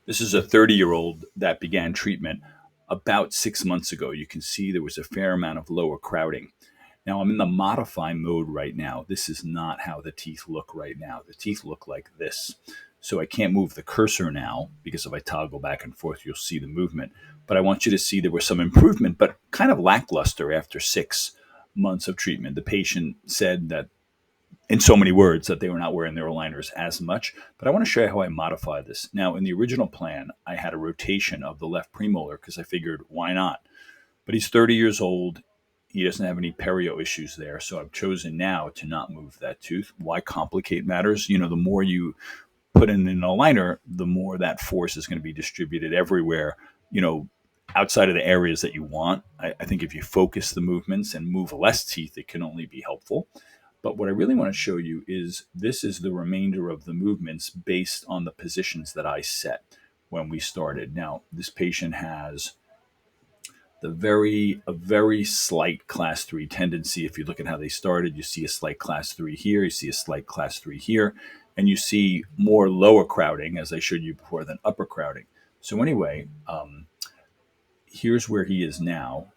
This is a 30-year-old that began treatment about 6 months ago. You can see there was a fair amount of lower crowding. Now I'm in the modify mode right now. This is not how the teeth look right now. The teeth look like this. So I can't move the cursor now because if I toggle back and forth, you'll see the movement. But I want you to see there was some improvement, but kind of lackluster after 6 months of treatment. The patient said that in so many words that they were not wearing their aligners as much. But I want to show you how I modify this. Now, in the original plan, I had a rotation of the left premolar because I figured, why not? But he's 30 years old. He doesn't have any perio issues there. So I've chosen now to not move that tooth. Why complicate matters? The more you put in an aligner, the more that force is going to be distributed everywhere, you know, outside of the areas that you want. I think if you focus the movements and move less teeth, it can only be helpful. But what I really want to show you is this is the remainder of the movements based on the positions that I set when we started. Now, this patient has a very slight class 3 tendency. If you look at how they started, you see a slight class 3 here, you see a slight class 3 here, and you see more lower crowding, as I showed you before, than upper crowding. So anyway, here's where he is now.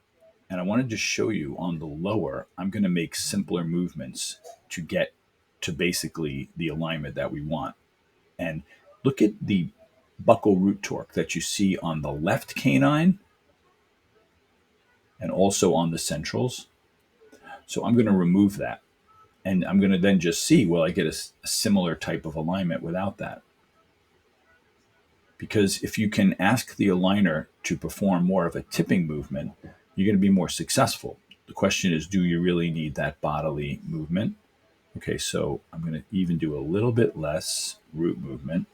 And I want to just show you on the lower, I'm going to make simpler movements to get to basically the alignment that we want. And look at the buccal root torque that you see on the left canine and also on the centrals. So I'm going to remove that. And I'm going to then just see, will I get a similar type of alignment without that? Because if you can ask the aligner to perform more of a tipping movement, you're going to be more successful. The question is, do you really need that bodily movement? Okay, so I'm going to even do a little bit less root movement.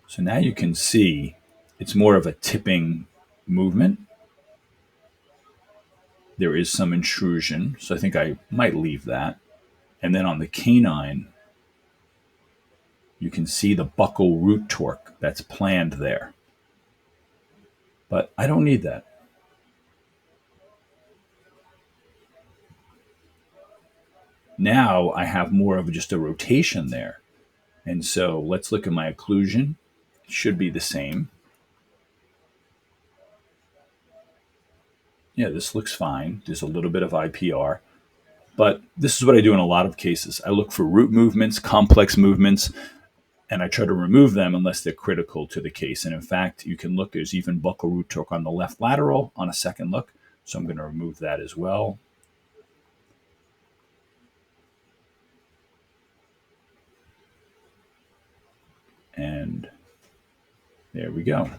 So now you can see it's more of a tipping movement. There is some intrusion, so I think I might leave that. And then on the canine, you can see the buccal root torque that's planned there. But I don't need that. Now I have more of just a rotation there. And so let's look at my occlusion. It should be the same. Yeah, this looks fine. There's a little bit of IPR. But this is what I do in a lot of cases. I look for root movements, complex movements, and I try to remove them unless they're critical to the case. And in fact, you can look, there's even buccal root torque on the left lateral on a second look. So I'm going to remove that as well. And there we go.